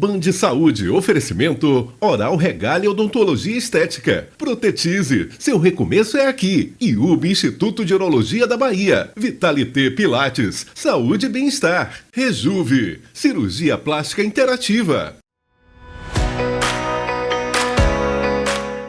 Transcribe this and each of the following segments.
Band Saúde, oferecimento Oral Regalia Odontologia Estética. Protetize, seu recomeço é aqui. IUB, Instituto de Urologia da Bahia. Vitalité Pilates, saúde e bem-estar. Rejuve, cirurgia plástica interativa.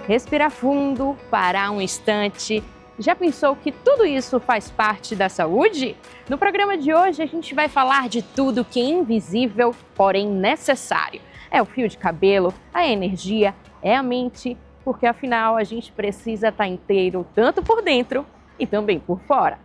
Respirar fundo, parar um instante. Já pensou que tudo isso faz parte da saúde? No programa de hoje a gente vai falar de tudo que é invisível, porém necessário. É o fio de cabelo, a energia, é a mente, porque afinal a gente precisa estar inteiro tanto por dentro e também por fora.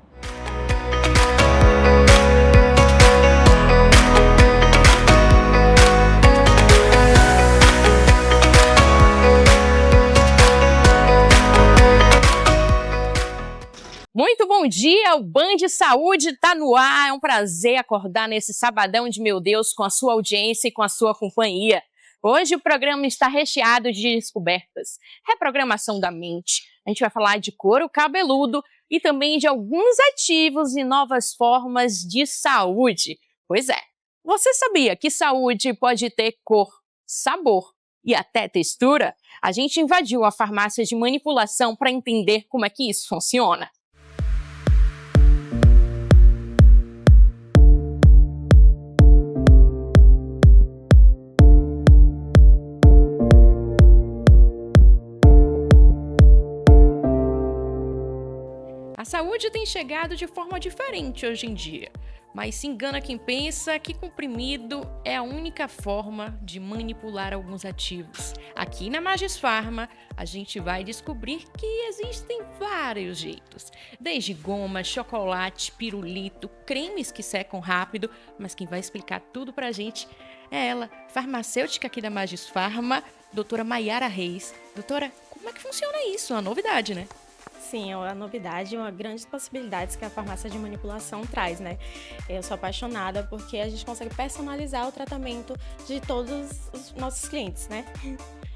Muito bom dia, o Band Saúde está no ar, é um prazer acordar nesse sabadão de meu Deus com a sua audiência e com a sua companhia. Hoje o programa está recheado de descobertas, reprogramação da mente, a gente vai falar de couro cabeludo e também de alguns ativos e novas formas de saúde. Pois é, você sabia que saúde pode ter cor, sabor e até textura? A gente invadiu a farmácia de manipulação para entender como é que isso funciona. A saúde tem chegado de forma diferente hoje em dia, mas se engana quem pensa que comprimido é a única forma de manipular alguns ativos. Aqui na Magis Pharma, a gente vai descobrir que existem vários jeitos, desde goma, chocolate, pirulito, cremes que secam rápido, mas quem vai explicar tudo pra gente é ela, farmacêutica aqui da Magis Pharma, doutora Maiara Reis. Doutora, como é que funciona isso? É uma novidade, né? Sim, é uma novidade e uma grandes possibilidades que a farmácia de manipulação traz, né? Eu sou apaixonada porque a gente consegue personalizar o tratamento de todos os nossos clientes, né?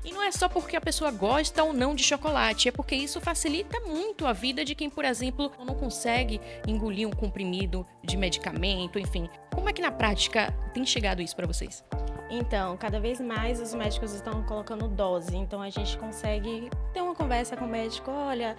E não é só porque a pessoa gosta ou não de chocolate, é porque isso facilita muito a vida de quem, por exemplo, não consegue engolir um comprimido de medicamento, enfim. Como é que na prática tem chegado isso para vocês? Então, cada vez mais os médicos estão colocando dose, então a gente consegue ter uma conversa com o médico, olha,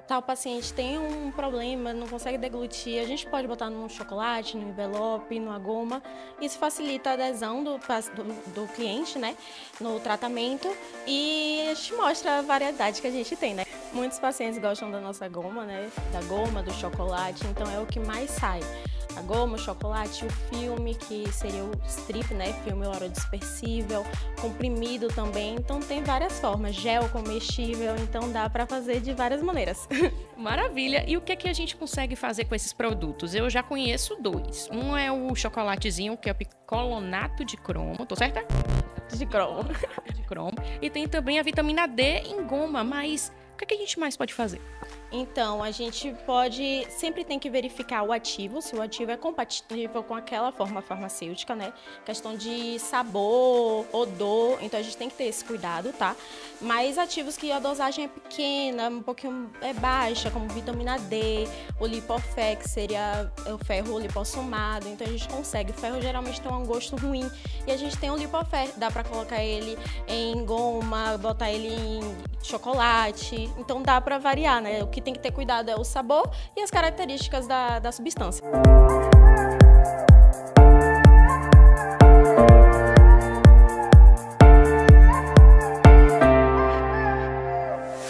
tal paciente tem um problema, não consegue deglutir, a gente pode botar num chocolate, no envelope, numa goma, isso facilita a adesão do cliente, né, no tratamento e a gente mostra a variedade que a gente tem, né. Muitos pacientes gostam da nossa goma, né, da goma, do chocolate, então é o que mais sai. A goma, o chocolate, o filme, que seria o strip, né? Filme orodispersível, comprimido também. Então tem várias formas, gel comestível, então dá para fazer de várias maneiras. Maravilha! E o que é que a gente consegue fazer com esses produtos? Eu já conheço dois. Um é o chocolatezinho, que é o picolonato de cromo, tô certa? De cromo. De cromo. E tem também a vitamina D em goma, mas o que é que a gente mais pode fazer? Então, a gente sempre tem que verificar o ativo, se o ativo é compatível com aquela forma farmacêutica, né? Questão de sabor, odor, então a gente tem que ter esse cuidado, tá? Mas ativos que a dosagem é pequena, um pouquinho baixa, como vitamina D, o Lipofé, que seria o ferro lipossomado, então a gente consegue. O ferro geralmente tem um gosto ruim e a gente tem o Lipofé, dá pra colocar ele em goma, botar ele em chocolate, então dá pra variar, né? O que tem que ter cuidado é o sabor e as características da substância.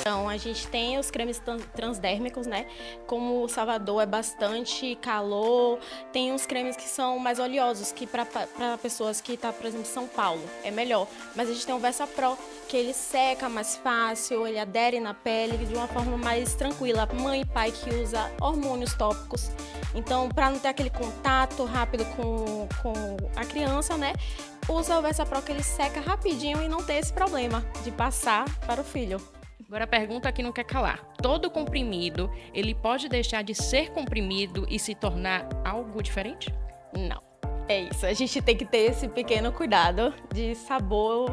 Então, a gente tem os cremes transdérmicos, né? Como o Salvador é bastante calor, tem uns cremes que são mais oleosos, que para pessoas que estão, por exemplo, em São Paulo, é melhor. Mas a gente tem o Versa Pro, que ele seca mais fácil, ele adere na pele de uma forma mais tranquila. Mãe e pai que usa hormônios tópicos. Então, para não ter aquele contato rápido com a criança, né? Usa o Versa Pro, que ele seca rapidinho e não tem esse problema de passar para o filho. Agora a pergunta que não quer calar. Todo comprimido, ele pode deixar de ser comprimido e se tornar algo diferente? Não. É isso, a gente tem que ter esse pequeno cuidado de sabor.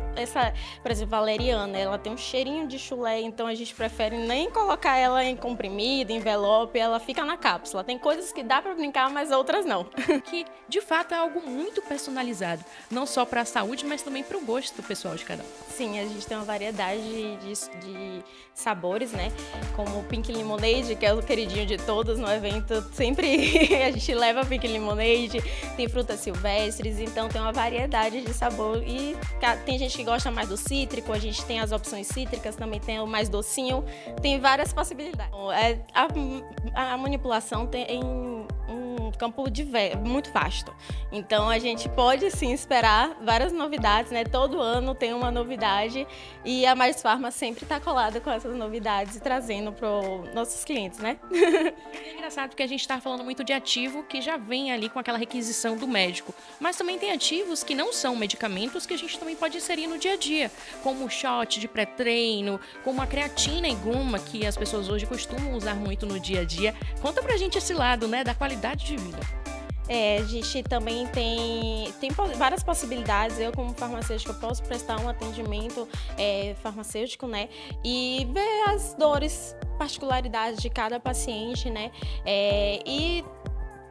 Por exemplo, a valeriana, ela tem um cheirinho de chulé, então a gente prefere nem colocar ela em comprimido, em envelope, ela fica na cápsula. Tem coisas que dá para brincar, mas outras não. Que, de fato, é algo muito personalizado, não só para a saúde, mas também para o gosto pessoal de cada um. Sim, a gente tem uma variedade de sabores, né? Como o Pink Lemonade, que é o queridinho de todos no evento. Sempre a gente leva Pink Lemonade, tem frutas silvestres, então tem uma variedade de sabor. E tem gente que gosta mais do cítrico, a gente tem as opções cítricas, também tem o mais docinho, tem várias possibilidades. A manipulação tem um campo muito vasto. Então a gente pode sim esperar várias novidades, né? Todo ano tem uma novidade e a Mais Farma sempre está colada com essas novidades e trazendo para os nossos clientes, né? É engraçado porque a gente está falando muito de ativo que já vem ali com aquela requisição do médico, mas também tem ativos que não são medicamentos que a gente também pode inserir no dia a dia, como o shot de pré-treino, como a creatina e goma que as pessoas hoje costumam usar muito no dia a dia. Conta pra gente esse lado, né, da qualidade de vida. A gente também tem várias possibilidades. Eu, como farmacêutica, posso prestar um atendimento farmacêutico, né? E ver as dores, particularidades de cada paciente, né? E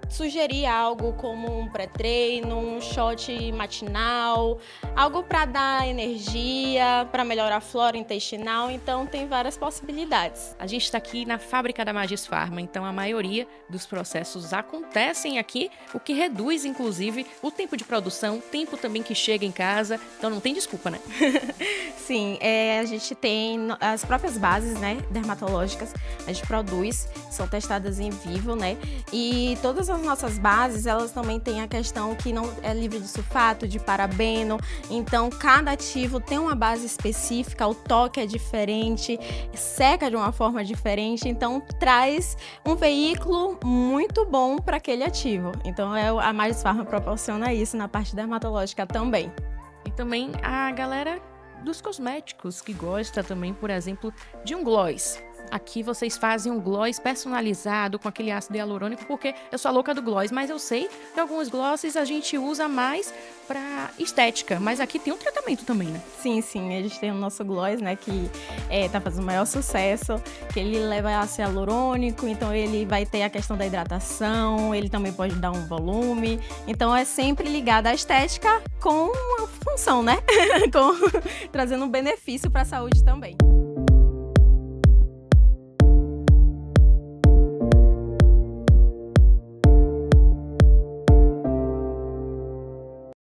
sugerir algo como um pré-treino, um shot matinal, algo para dar energia, para melhorar a flora intestinal. Então, tem várias possibilidades. A gente está aqui na fábrica da Magis Farma, então a maioria dos processos acontecem aqui, o que reduz, inclusive, o tempo de produção, tempo também que chega em casa. Então, não tem desculpa, né? Sim, a gente tem as próprias bases, né, dermatológicas, a gente produz, são testadas em vivo, né? E todas as nossas bases, elas também têm a questão que não é livre de sulfato, de parabeno, então cada ativo tem uma base específica, o toque é diferente, seca de uma forma diferente, então traz um veículo muito bom para aquele ativo. Então a Magis Farma proporciona isso na parte dermatológica também. E também a galera dos cosméticos que gosta também, por exemplo, de um gloss. Aqui vocês fazem um gloss personalizado com aquele ácido hialurônico, porque eu sou a louca do gloss, mas eu sei que alguns glosses a gente usa mais para estética, mas aqui tem um tratamento também, né? Sim, a gente tem o nosso gloss, né, que tá fazendo o maior sucesso, que ele leva ácido hialurônico, então ele vai ter a questão da hidratação, ele também pode dar um volume, então é sempre ligado à estética com uma função, né? Trazendo um benefício para a saúde também.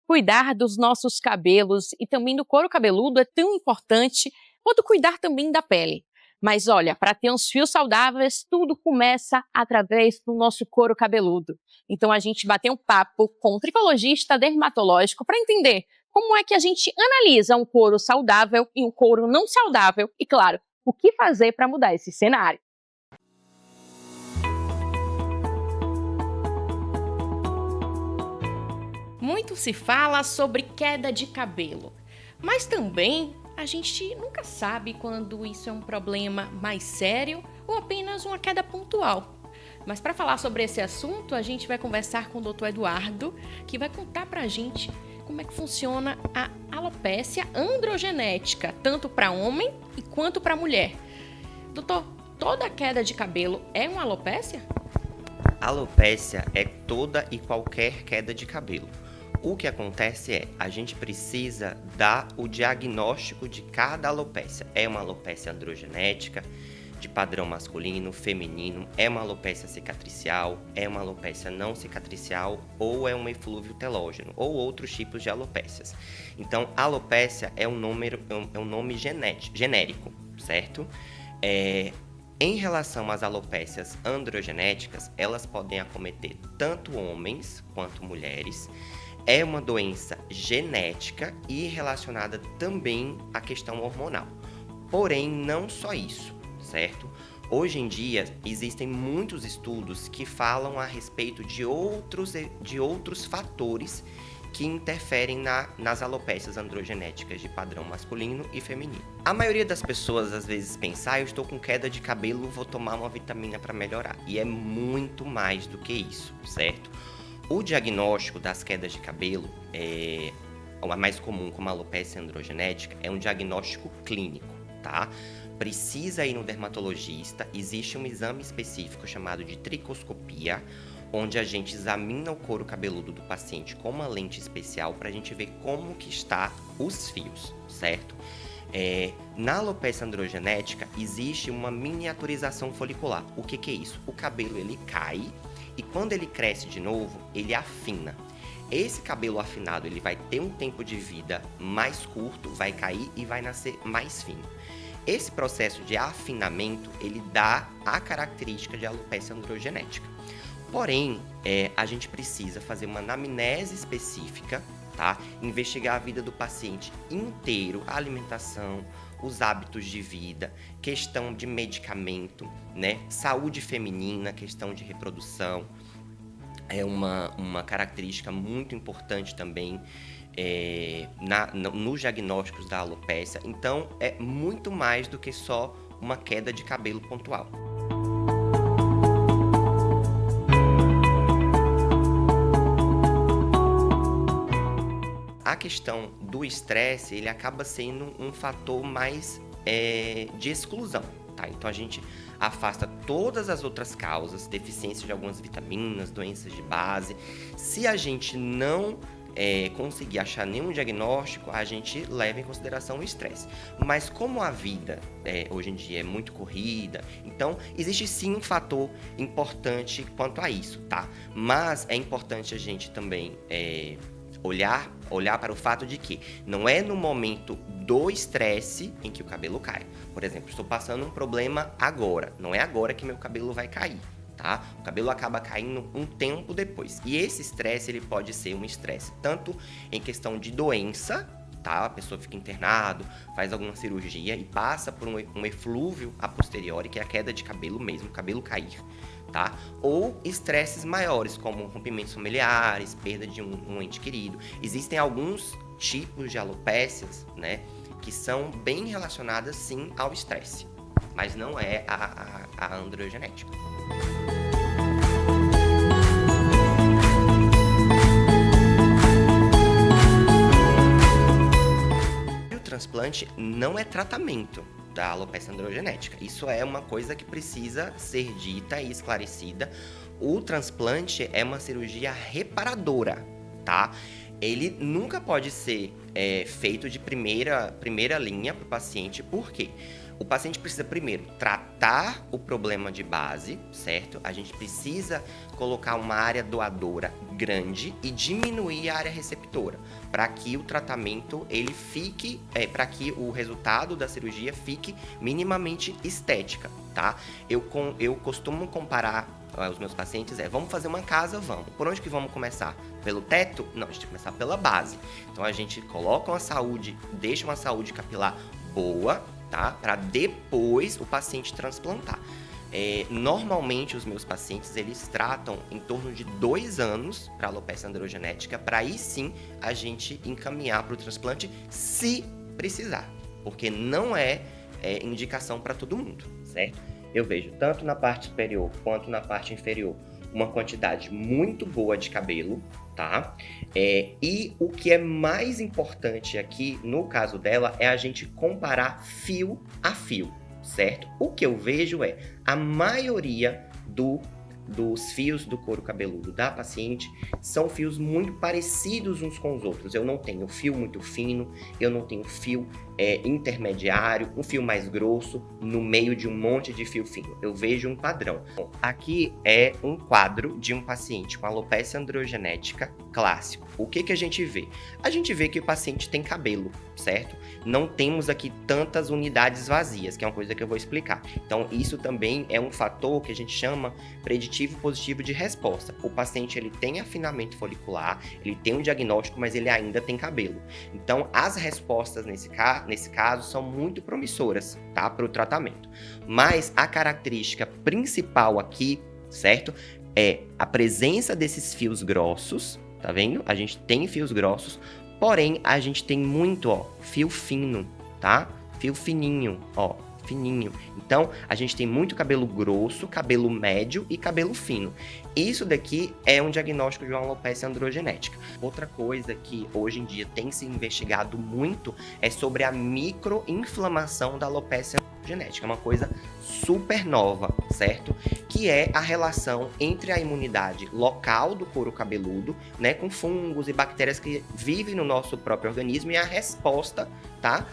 Cuidar dos nossos cabelos e também do couro cabeludo é tão importante quanto cuidar também da pele. Mas olha, para ter uns fios saudáveis, tudo começa através do nosso couro cabeludo. Então a gente bateu um papo com um tricologista dermatológico para entender como é que a gente analisa um couro saudável e um couro não saudável e, claro, o que fazer para mudar esse cenário. Muito se fala sobre queda de cabelo, mas também a gente nunca sabe quando isso é um problema mais sério ou apenas uma queda pontual. Mas para falar sobre esse assunto, a gente vai conversar com o Dr. Eduardo, que vai contar pra gente como é que funciona a alopécia androgenética, tanto para homem quanto para mulher. Doutor, toda queda de cabelo é uma alopécia? Alopécia é toda e qualquer queda de cabelo. O que acontece é, a gente precisa dar o diagnóstico de cada alopécia. É uma alopécia androgenética, de padrão masculino, feminino, é uma alopécia cicatricial, é uma alopécia não cicatricial ou é um eflúvio telógeno, ou outros tipos de alopécias. Então, alopécia é um nome genérico, certo? Em relação às alopécias androgenéticas, elas podem acometer tanto homens quanto mulheres. É uma doença genética e relacionada também à questão hormonal. Porém, não só isso, certo? Hoje em dia, existem muitos estudos que falam a respeito de outros fatores que interferem nas alopécias androgenéticas de padrão masculino e feminino. A maioria das pessoas às vezes pensa, eu estou com queda de cabelo, vou tomar uma vitamina para melhorar. E é muito mais do que isso, certo? O diagnóstico das quedas de cabelo, a mais comum como a alopecia androgenética, é um diagnóstico clínico, tá? Precisa ir no dermatologista, existe um exame específico chamado de tricoscopia, onde a gente examina o couro cabeludo do paciente com uma lente especial para a gente ver como que está os fios, certo? Na alopecia androgenética existe uma miniaturização folicular. O que é isso? O cabelo ele cai e quando ele cresce de novo, ele afina. Esse cabelo afinado ele vai ter um tempo de vida mais curto, vai cair e vai nascer mais fino. Esse processo de afinamento ele dá a característica de alopecia androgenética. Porém, a gente precisa fazer uma anamnese específica, tá? Investigar a vida do paciente inteiro, a alimentação, os hábitos de vida, questão de medicamento, né? Saúde feminina, questão de reprodução. É uma característica muito importante também nos diagnósticos da alopecia. Então, é muito mais do que só uma queda de cabelo pontual. A questão do estresse, ele acaba sendo um fator mais de exclusão, tá? Então, a gente afasta todas as outras causas, deficiência de algumas vitaminas, doenças de base. Se a gente não conseguir achar nenhum diagnóstico, a gente leva em consideração o estresse. Mas como a vida hoje em dia é muito corrida, então existe sim um fator importante quanto a isso, tá? Mas é importante a gente também olhar para o fato de que não é no momento do estresse em que o cabelo cai. Por exemplo, estou passando um problema agora, não é agora que meu cabelo vai cair, tá? O cabelo acaba caindo um tempo depois. E esse estresse, ele pode ser um estresse tanto em questão de doença, tá? A pessoa fica internado, faz alguma cirurgia e passa por um eflúvio a posteriori, que é a queda de cabelo mesmo, o cabelo cair, tá? Ou estresses maiores, como rompimentos familiares, perda de um ente querido. Existem alguns tipos de alopécias, né, que são bem relacionadas sim ao estresse, mas não é a androgenética. O transplante não é tratamento da alopecia androgenética. Isso é uma coisa que precisa ser dita e esclarecida. O transplante é uma cirurgia reparadora, tá? Ele nunca pode ser feito de primeira linha para o paciente. Por quê? O paciente precisa primeiro tratar o problema de base, certo? A gente precisa colocar uma área doadora grande e diminuir a área receptora, para que o tratamento ele fique, para que o resultado da cirurgia fique minimamente estética, tá? Eu costumo comparar os meus pacientes, vamos fazer uma casa, vamos. Por onde que vamos começar? Pelo teto? Não, a gente tem que começar pela base. Então a gente coloca deixa uma saúde capilar boa, tá? Para depois o paciente transplantar. Normalmente os meus pacientes eles tratam em torno de 2 anos para alopecia androgenética, para aí sim a gente encaminhar para o transplante se precisar, porque não é indicação para todo mundo, certo? Eu vejo tanto na parte superior quanto na parte inferior uma quantidade muito boa de cabelo, tá? E o que é mais importante aqui, no caso dela, é a gente comparar fio a fio, certo? O que eu vejo é a maioria dos fios do couro cabeludo da paciente são fios muito parecidos uns com os outros. Eu não tenho fio muito fino, eu não tenho fio intermediário, um fio mais grosso no meio de um monte de fio fino. Eu vejo um padrão. Bom, aqui é um quadro de um paciente com alopecia androgenética clássico. O que a gente vê? A gente vê que o paciente tem cabelo, certo? Não temos aqui tantas unidades vazias, que é uma coisa que eu vou explicar. Então, isso também é um fator que a gente chama preditivo positivo de resposta. O paciente ele tem afinamento folicular, ele tem um diagnóstico, mas ele ainda tem cabelo. Então, as respostas nesse caso são muito promissoras, tá? Para o tratamento. Mas a característica principal aqui, certo? É a presença desses fios grossos, tá vendo? A gente tem fios grossos, porém a gente tem muito, fio fino, tá? Fio fininho, fininho. Então, a gente tem muito cabelo grosso, cabelo médio e cabelo fino. Isso daqui é um diagnóstico de uma alopecia androgenética. Outra coisa que hoje em dia tem se investigado muito é sobre a microinflamação da alopecia androgenética. É uma coisa super nova, certo? Que é a relação entre a imunidade local do couro cabeludo, né, com fungos e bactérias que vivem no nosso próprio organismo e a resposta, tá?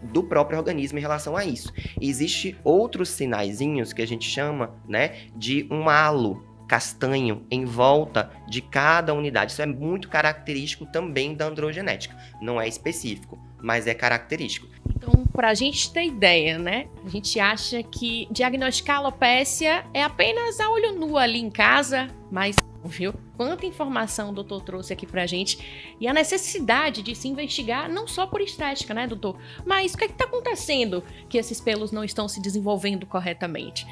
Do próprio organismo em relação a isso. Existem outros sinaizinhos que a gente chama, né, de um halo castanho em volta de cada unidade. Isso é muito característico também da androgenética. Não é específico, mas é característico. Então, para a gente ter ideia, né? A gente acha que diagnosticar alopecia é apenas a olho nu ali em casa, mas, viu? Quanta informação o doutor trouxe aqui pra gente. E a necessidade de se investigar não só por estética, né, doutor? Mas o que está acontecendo que esses pelos não estão se desenvolvendo corretamente?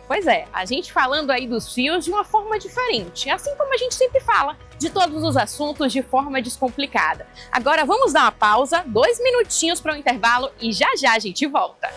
Pois é, a gente falando aí dos fios de uma forma diferente, assim como a gente sempre fala, de todos os assuntos de forma descomplicada. Agora vamos dar uma pausa, 2 minutinhos para o intervalo e já já a gente volta.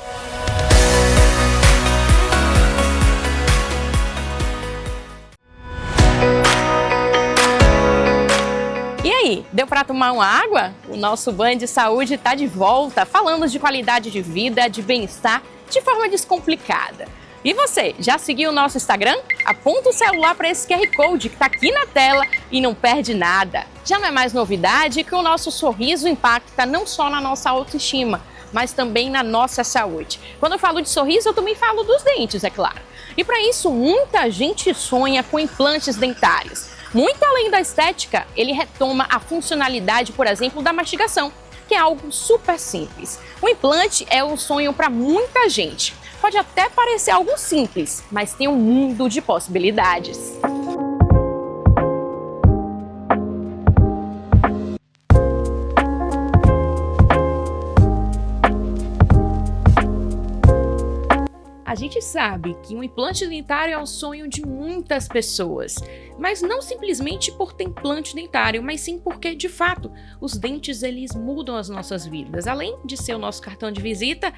E aí, deu para tomar uma água? O nosso Band de Saúde está de volta, falando de qualidade de vida, de bem-estar, de forma descomplicada. E você, já seguiu o nosso Instagram? Aponta o celular para esse QR Code que está aqui na tela e não perde nada. Já não é mais novidade que o nosso sorriso impacta não só na nossa autoestima, mas também na nossa saúde. Quando eu falo de sorriso, eu também falo dos dentes, é claro. E para isso, muita gente sonha com implantes dentários. Muito além da estética, ele retoma a funcionalidade, por exemplo, da mastigação, que é algo super simples. O implante é um sonho para muita gente. Pode até parecer algo simples, mas tem um mundo de possibilidades. A gente sabe que um implante dentário é o sonho de muitas pessoas, mas não simplesmente por ter implante dentário, mas sim porque, de fato, os dentes eles mudam as nossas vidas. Além de ser o nosso cartão de visita,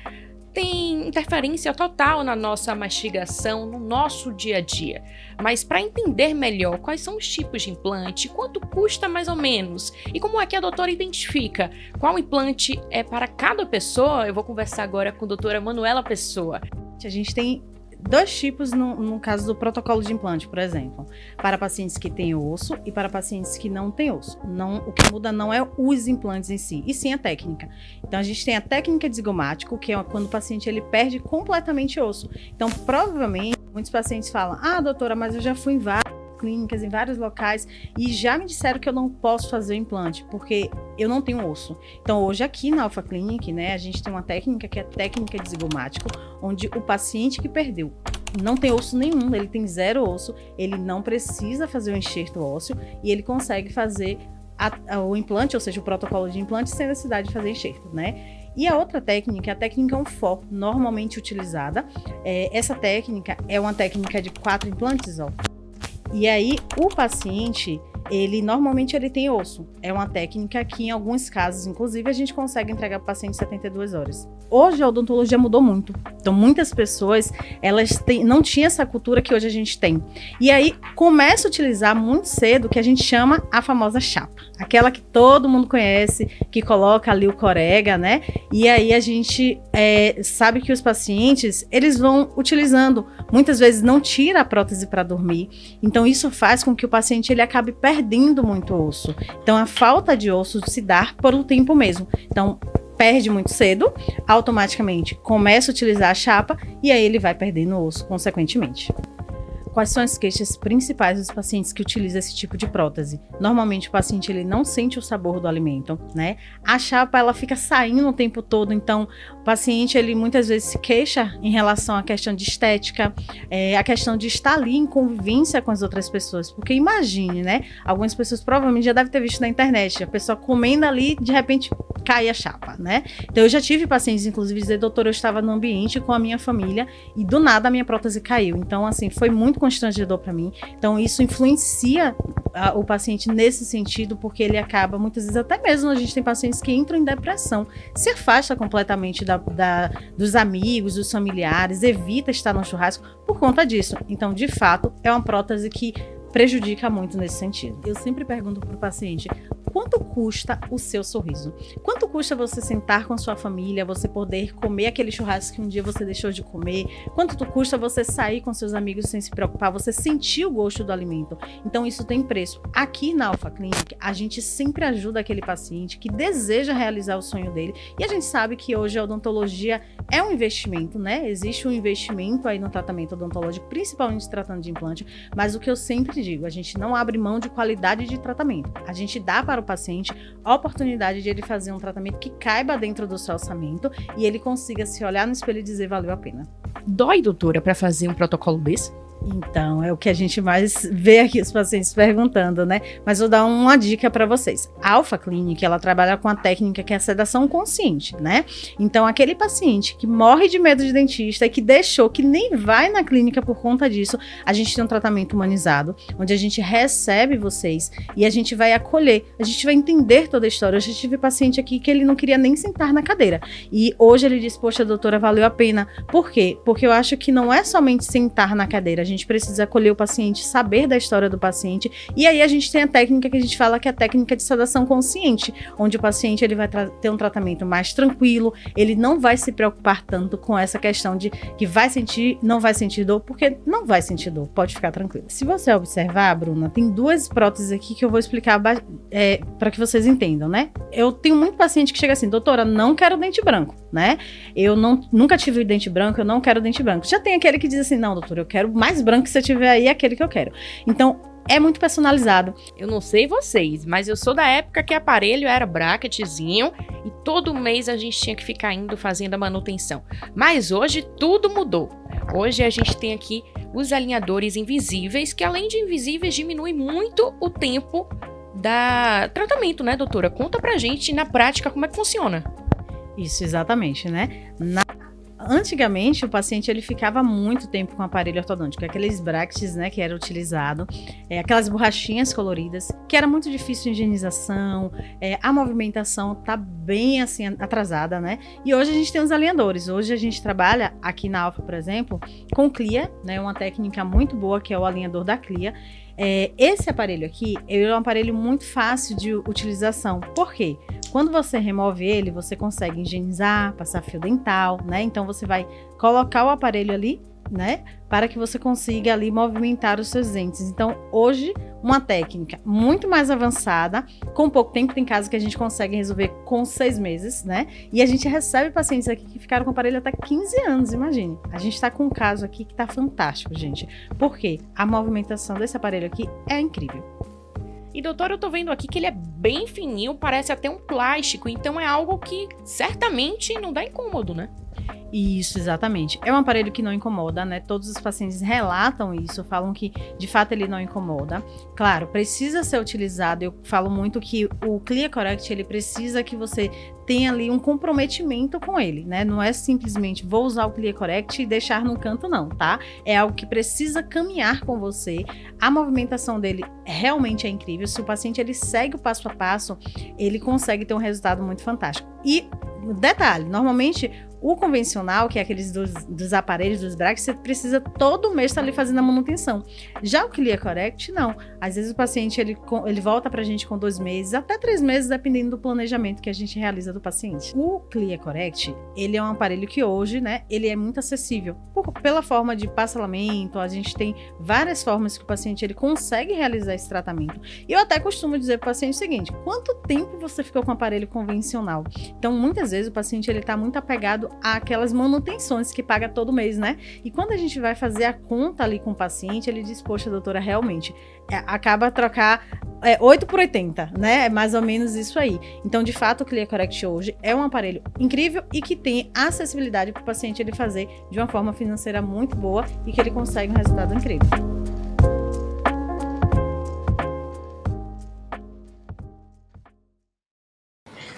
tem interferência total na nossa mastigação, no nosso dia a dia. Mas para entender melhor quais são os tipos de implante, quanto custa mais ou menos e como é que a doutora identifica qual implante é para cada pessoa, eu vou conversar agora com a doutora Manuela Pessoa. A gente tem 2 tipos no caso do protocolo de implante, por exemplo, para pacientes que têm osso e para pacientes que não têm osso. O que muda não é os implantes em si, e sim a técnica. Então a gente tem a técnica de zigomático, que é quando o paciente ele perde completamente osso. Então provavelmente muitos pacientes falam: ah, doutora, mas eu já fui em várias clínicas, em vários locais, e já me disseram que eu não posso fazer o implante, porque eu não tenho osso. Então hoje aqui na Alpha Clinic, né, a gente tem uma técnica que é a técnica de zigomático, onde o paciente que perdeu não tem osso nenhum, ele tem 0 osso, ele não precisa fazer o enxerto ósseo e ele consegue fazer o implante, ou seja, o protocolo de implante sem necessidade de fazer enxerto, né? E a outra técnica, a técnica 1FO, normalmente utilizada. Essa técnica é uma técnica de 4 implantes, ó. E aí, o paciente, normalmente ele tem osso. É uma técnica que, em alguns casos, inclusive, a gente consegue entregar para o paciente em 72 horas. Hoje, a odontologia mudou muito. Então, muitas pessoas, não tinham essa cultura que hoje a gente tem. E aí, começa a utilizar muito cedo o que a gente chama a famosa chapa. Aquela que todo mundo conhece, que coloca ali o corega, né? E aí, a gente sabe que os pacientes, eles vão utilizando. Muitas vezes, não tira a prótese para dormir. Então, isso faz com que o paciente ele acabe perdendo muito osso. Então, a falta de osso se dá por um tempo mesmo. Então, perde muito cedo, automaticamente começa a utilizar a chapa e aí ele vai perdendo osso, consequentemente. Quais são as queixas principais dos pacientes que utilizam esse tipo de prótese? Normalmente o paciente ele não sente o sabor do alimento, né? A chapa ela fica saindo o tempo todo, então o paciente ele muitas vezes se queixa em relação à questão de estética, a questão de estar ali em convivência com as outras pessoas, porque imagine, né? Algumas pessoas provavelmente já devem ter visto na internet, a pessoa comendo ali, de repente cai a chapa, né? Então eu já tive pacientes, inclusive, dizer: doutor, eu estava no ambiente com a minha família e do nada a minha prótese caiu. Então, assim, foi muito constrangedor para mim. Então, isso influencia o paciente nesse sentido, porque ele acaba, muitas vezes, até mesmo a gente tem pacientes que entram em depressão, se afasta completamente dos amigos, dos familiares, evita estar no churrasco por conta disso. Então, de fato, é uma prótese que prejudica muito nesse sentido. Eu sempre pergunto para o paciente: quanto custa o seu sorriso? Quanto custa você sentar com sua família, você poder comer aquele churrasco que um dia você deixou de comer? Quanto custa você sair com seus amigos sem se preocupar, você sentir o gosto do alimento? Então isso tem preço. Aqui na Alpha Clinic, a gente sempre ajuda aquele paciente que deseja realizar o sonho dele, e a gente sabe que hoje a odontologia é um investimento, né? Existe um investimento aí no tratamento odontológico, principalmente tratando de implante, mas o que eu sempre digo, a gente não abre mão de qualidade de tratamento. A gente dá para o paciente a oportunidade de ele fazer um tratamento que caiba dentro do seu orçamento e ele consiga se olhar no espelho e dizer: valeu a pena. Dói, doutora, para fazer um protocolo desse? Então, é o que a gente mais vê aqui os pacientes perguntando, né? Mas vou dar uma dica para vocês. A Alpha Clinic, ela trabalha com a técnica que é a sedação consciente, né? Então, aquele paciente que morre de medo de dentista e que deixou, que nem vai na clínica por conta disso, a gente tem um tratamento humanizado, onde a gente recebe vocês e a gente vai acolher, a gente vai entender toda a história. Eu já tive paciente aqui que ele não queria nem sentar na cadeira. E hoje ele diz: poxa, doutora, valeu a pena. Por quê? Porque eu acho que não é somente sentar na cadeira, a gente precisa acolher o paciente, saber da história do paciente, e aí a gente tem a técnica que a gente fala que é a técnica de sedação consciente, onde o paciente ele vai ter um tratamento mais tranquilo, ele não vai se preocupar tanto com essa questão de que vai sentir, não vai sentir dor, porque não vai sentir dor, pode ficar tranquilo. Se você observar, Bruna, tem duas próteses aqui que eu vou explicar para que vocês entendam, né? Eu tenho muito paciente que chega assim: doutora, não quero dente branco, né? Eu nunca tive dente branco, eu não quero dente branco. Já tem aquele que diz assim: não, doutora, eu quero mais branco que você tiver aí, é aquele que eu quero. Então, é muito personalizado. Eu não sei vocês, mas eu sou da época que aparelho era bracketzinho e todo mês a gente tinha que ficar indo fazendo a manutenção. Mas hoje tudo mudou. Hoje a gente tem aqui os alinhadores invisíveis, que além de invisíveis, diminui muito o tempo da tratamento, né, doutora? Conta pra gente na prática como é que funciona. Isso, exatamente, né? Antigamente, o paciente ele ficava muito tempo com o aparelho ortodôntico, aqueles brackets, né, que era utilizado, aquelas borrachinhas coloridas, que era muito difícil de higienização, a movimentação tá bem assim atrasada, né? E hoje a gente tem os alinhadores. Hoje a gente trabalha aqui na Alpha, por exemplo, com Clia, né, uma técnica muito boa que é o alinhador da Clia. Esse aparelho aqui é um aparelho muito fácil de utilização. Por quê? Quando você remove ele, você consegue higienizar, passar fio dental, né? Então você vai colocar o aparelho ali, né? Para que você consiga ali movimentar os seus dentes. Então, hoje, uma técnica muito mais avançada, com pouco tempo. Tem casos que a gente consegue resolver com 6 meses, né? E a gente recebe pacientes aqui que ficaram com o aparelho até 15 anos, imagine. A gente tá com um caso aqui que tá fantástico, gente. Por quê? A movimentação desse aparelho aqui é incrível. E doutor, eu tô vendo aqui que ele é bem fininho, parece até um plástico, então é algo que certamente não dá incômodo, né? Isso, exatamente. É um aparelho que não incomoda, né? Todos os pacientes relatam isso, falam que de fato ele não incomoda. Claro, precisa ser utilizado. Eu falo muito que o ClearCorrect, ele precisa que você tenha ali um comprometimento com ele, né? Não é simplesmente vou usar o ClearCorrect e deixar no canto, não, tá? É algo que precisa caminhar com você. A movimentação dele realmente é incrível. Se o paciente ele segue o passo a passo, ele consegue ter um resultado muito fantástico. E detalhe, normalmente o convencional, que é aqueles dos aparelhos, dos brackets, você precisa todo mês estar ali fazendo a manutenção. Já o ClearCorrect, não. Às vezes o paciente, ele volta pra gente com 2 meses, até 3 meses, dependendo do planejamento que a gente realiza do paciente. O ClearCorrect, ele é um aparelho que hoje, né, ele é muito acessível. Pela forma de parcelamento, a gente tem várias formas que o paciente, ele consegue realizar esse tratamento. E eu até costumo dizer pro paciente o seguinte: quanto tempo você ficou com o aparelho convencional? Então, muitas vezes o paciente, ele tá muito apegado àquelas manutenções que paga todo mês, né? E quando a gente vai fazer a conta ali com o paciente, ele diz: poxa, doutora, realmente, acaba trocar 8 por 80, né? É mais ou menos isso aí. Então, de fato, o ClearCorrect hoje é um aparelho incrível e que tem acessibilidade para o paciente ele fazer de uma forma financeira muito boa e que ele consegue um resultado incrível.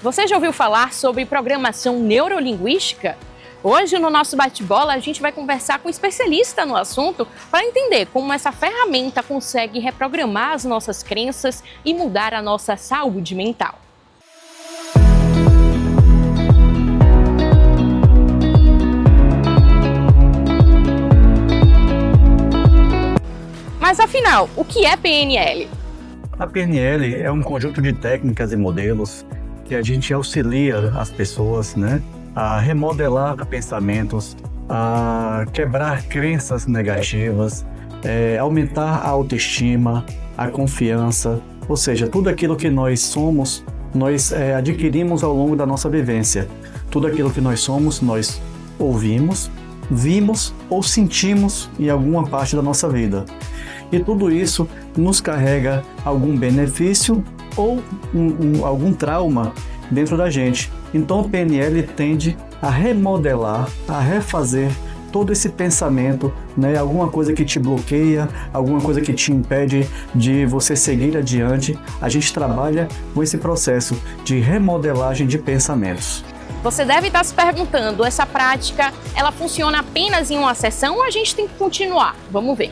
Você já ouviu falar sobre programação neurolinguística? Hoje, no nosso bate-bola, a gente vai conversar com um especialista no assunto para entender como essa ferramenta consegue reprogramar as nossas crenças e mudar a nossa saúde mental. Mas afinal, o que é PNL? A PNL é um conjunto de técnicas e modelos que a gente auxilia as pessoas, né, a remodelar pensamentos, a quebrar crenças negativas, aumentar a autoestima, a confiança, ou seja, tudo aquilo que nós somos, nós adquirimos ao longo da nossa vivência. Tudo aquilo que nós somos, nós ouvimos, vimos ou sentimos em alguma parte da nossa vida. E tudo isso nos carrega algum benefício ou algum trauma dentro da gente. Então o PNL tende a remodelar, a refazer todo esse pensamento, né? Alguma coisa que te bloqueia, alguma coisa que te impede de você seguir adiante. A gente trabalha com esse processo de remodelagem de pensamentos. Você deve estar se perguntando, essa prática, ela funciona apenas em uma sessão ou a gente tem que continuar? Vamos ver.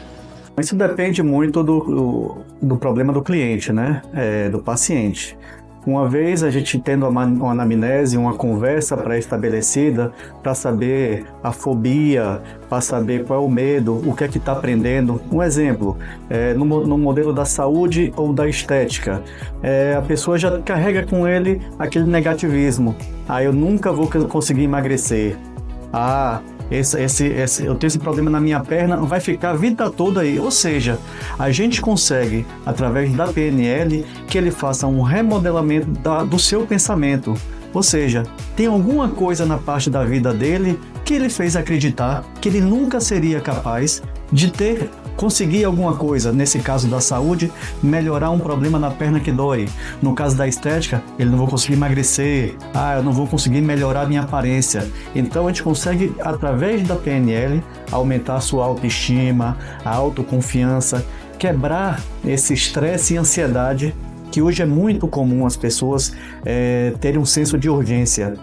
Isso depende muito do problema do cliente, né? Do paciente. Uma vez a gente tendo uma anamnese, uma conversa pré-estabelecida para saber a fobia, para saber qual é o medo, o que é que está aprendendo. Um exemplo, no modelo da saúde ou da estética, a pessoa já carrega com ele aquele negativismo. Eu nunca vou conseguir emagrecer. Eu tenho esse problema na minha perna, vai ficar a vida toda aí. Ou seja, a gente consegue, através da PNL, que ele faça um remodelamento do seu pensamento. Ou seja, tem alguma coisa na parte da vida dele que ele fez acreditar que ele nunca seria capaz de conseguir alguma coisa. Nesse caso da saúde, melhorar um problema na perna que dói. No caso da estética, ele não vou conseguir emagrecer. Eu não vou conseguir melhorar minha aparência. Então a gente consegue, através da PNL, aumentar a sua autoestima, a autoconfiança, quebrar esse estresse e ansiedade que hoje é muito comum as pessoas terem um senso de urgência.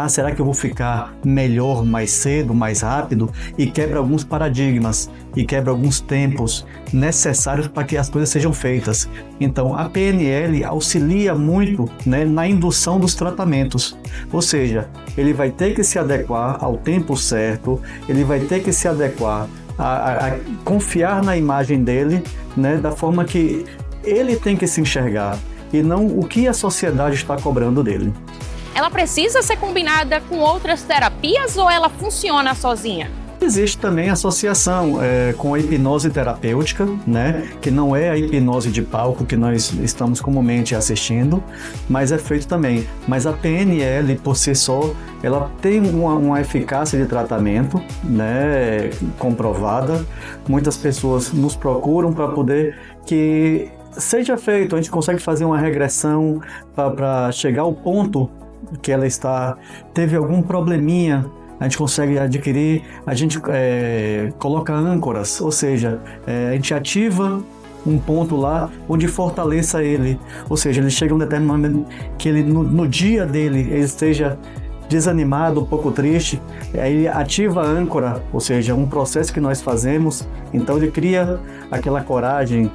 Será que eu vou ficar melhor mais cedo, mais rápido? E quebra alguns paradigmas, e quebra alguns tempos necessários para que as coisas sejam feitas. Então, a PNL auxilia muito, né, na indução dos tratamentos. Ou seja, ele vai ter que se adequar ao tempo certo, ele vai ter que se adequar a confiar na imagem dele, né, da forma que ele tem que se enxergar e não o que a sociedade está cobrando dele. Ela precisa ser combinada com outras terapias ou ela funciona sozinha? Existe também associação com a hipnose terapêutica, né? Que não é a hipnose de palco que nós estamos comumente assistindo, mas é feito também. Mas a PNL, por si só, ela tem uma eficácia de tratamento, né? Comprovada. Muitas pessoas nos procuram para poder que seja feito. A gente consegue fazer uma regressão para chegar ao ponto que ela teve algum probleminha. A gente consegue adquirir, a gente coloca âncoras, ou seja, a gente ativa um ponto lá onde fortaleça ele. Ou seja, ele chega a um determinado momento que ele, no dia dele, ele esteja desanimado, um pouco triste, aí ele ativa a âncora, ou seja, um processo que nós fazemos, então ele cria aquela coragem,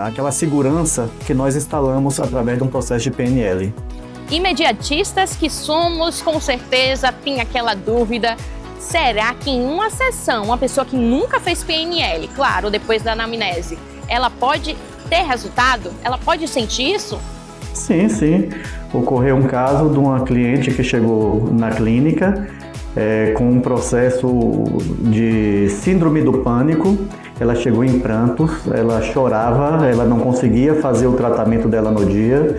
aquela segurança que nós instalamos através de um processo de PNL. Imediatistas que somos, com certeza tem aquela dúvida, será que em uma sessão, uma pessoa que nunca fez PNL, claro, depois da anamnese, ela pode ter resultado? Ela pode sentir isso? Sim, sim. Ocorreu um caso de uma cliente que chegou na clínica com um processo de síndrome do pânico. Ela chegou em prantos, ela chorava, ela não conseguia fazer o tratamento dela no dia.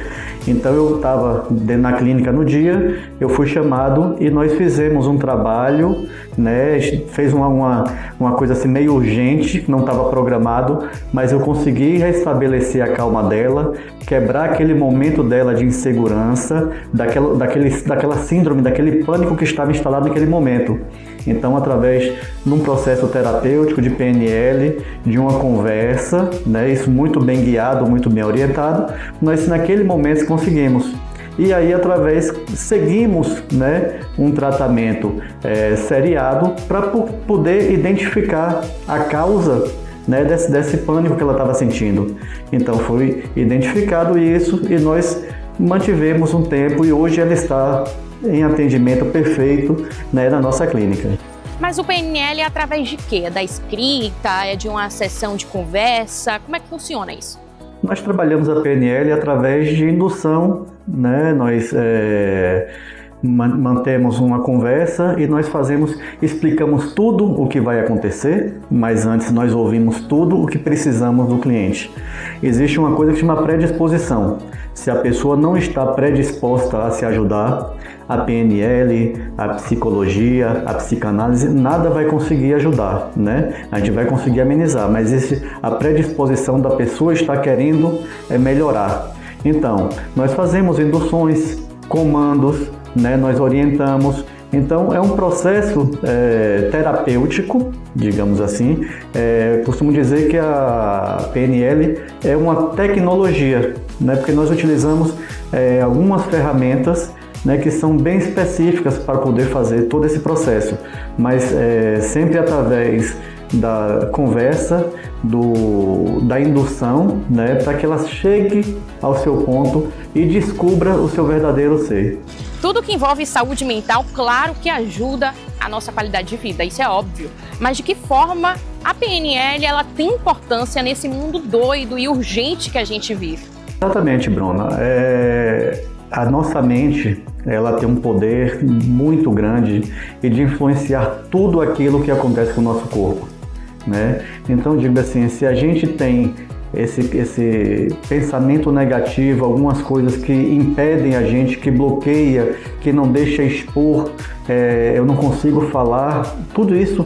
Então eu estava na clínica no dia, eu fui chamado e nós fizemos um trabalho, né? Fez uma coisa assim meio urgente, não estava programado, mas eu consegui restabelecer a calma dela, quebrar aquele momento dela de insegurança, daquela síndrome, daquele pânico que estava instalado naquele momento. Então, através de um processo terapêutico de PNL, de uma conversa, né, isso muito bem guiado, muito bem orientado, nós naquele momento conseguimos. e aí seguimos, né, um tratamento seriado para poder identificar a causa, né, desse pânico que ela estava sentindo. Então foi identificado isso e nós mantivemos um tempo e hoje ela está em atendimento perfeito, né, na nossa clínica. Mas o PNL é através de quê? É da escrita? É de uma sessão de conversa? Como é que funciona isso? Nós trabalhamos a PNL através de indução, né? Nós mantemos uma conversa e nós explicamos tudo o que vai acontecer, mas antes nós ouvimos tudo o que precisamos do cliente. Existe uma coisa que se chama predisposição. Se a pessoa não está predisposta a se ajudar, a PNL, a psicologia, a psicanálise, nada vai conseguir ajudar, né? A gente vai conseguir amenizar, mas a predisposição da pessoa está querendo melhorar. Então, nós fazemos induções, comandos, né? Nós orientamos. Então, é um processo terapêutico, digamos assim. Costumo dizer que a PNL é uma tecnologia, né? Porque nós utilizamos algumas ferramentas, né, que são bem específicas para poder fazer todo esse processo, mas sempre através da conversa, da indução, né, para que ela chegue ao seu ponto e descubra o seu verdadeiro ser. Tudo que envolve saúde mental, claro que ajuda a nossa qualidade de vida, isso é óbvio. Mas de que forma a PNL ela tem importância nesse mundo doido e urgente que a gente vive? Exatamente, Bruna. A nossa mente, ela tem um poder muito grande de influenciar tudo aquilo que acontece com o nosso corpo, né? Então, digo assim, se a gente tem esse pensamento negativo, algumas coisas que impedem a gente, que bloqueia, que não deixa expor, eu não consigo falar, tudo isso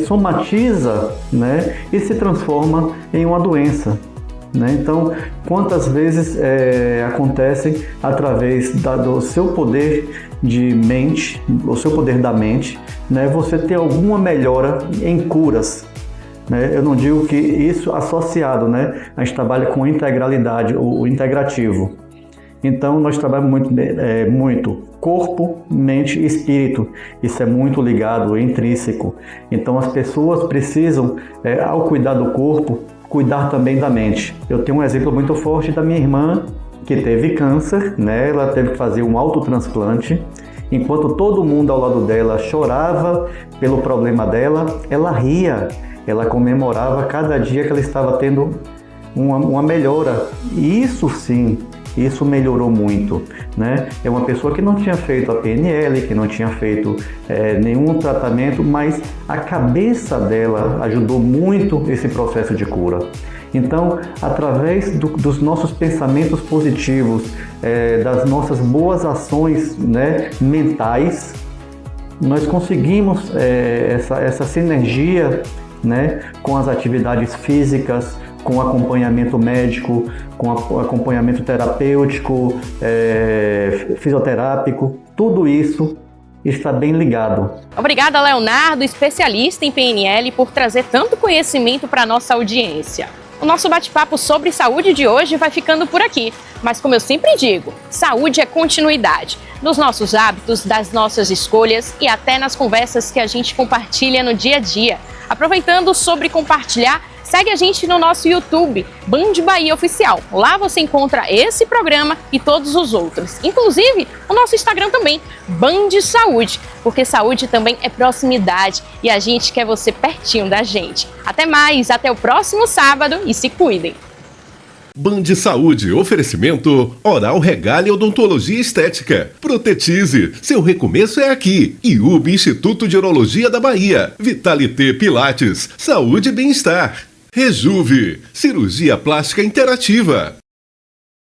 somatiza, né? E se transforma em uma doença. Então, quantas vezes acontecem através do seu poder de mente, o seu poder da mente, né, você ter alguma melhora em curas, né? Eu não digo que isso associado, né, a gente trabalha com integralidade, o integrativo. Então, nós trabalhamos muito corpo, mente e espírito. Isso é muito ligado, é intrínseco. Então, as pessoas precisam, ao cuidar do corpo, cuidar também da mente. Eu tenho um exemplo muito forte da minha irmã, que teve câncer, né? Ela teve que fazer um autotransplante. Enquanto todo mundo ao lado dela chorava pelo problema dela, ela ria, ela comemorava cada dia que ela estava tendo uma melhora. E isso sim, isso melhorou muito, né? É uma pessoa que não tinha feito a PNL, que não tinha feito nenhum tratamento, mas a cabeça dela ajudou muito esse processo de cura. Então, através dos nossos pensamentos positivos, das nossas boas ações, né, mentais, nós conseguimos essa sinergia, né, com as atividades físicas, com acompanhamento médico, com acompanhamento terapêutico, fisioterápico, tudo isso está bem ligado. Obrigada, Leonardo, especialista em PNL, por trazer tanto conhecimento para a nossa audiência. O nosso bate-papo sobre saúde de hoje vai ficando por aqui, mas como eu sempre digo, saúde é continuidade, nos nossos hábitos, das nossas escolhas e até nas conversas que a gente compartilha no dia a dia. Aproveitando sobre compartilhar, segue a gente no nosso YouTube, Band Bahia Oficial. Lá você encontra esse programa e todos os outros. Inclusive, o nosso Instagram também, Band Saúde, porque saúde também é proximidade e a gente quer você pertinho da gente. Até mais, até o próximo sábado e se cuidem. Band Saúde, oferecimento Oral Regalia Odontologia Estética. Protetize, seu recomeço é aqui. IUB, Instituto de Urologia da Bahia. Vitalité Pilates, saúde e bem-estar. Rejuve, cirurgia plástica interativa.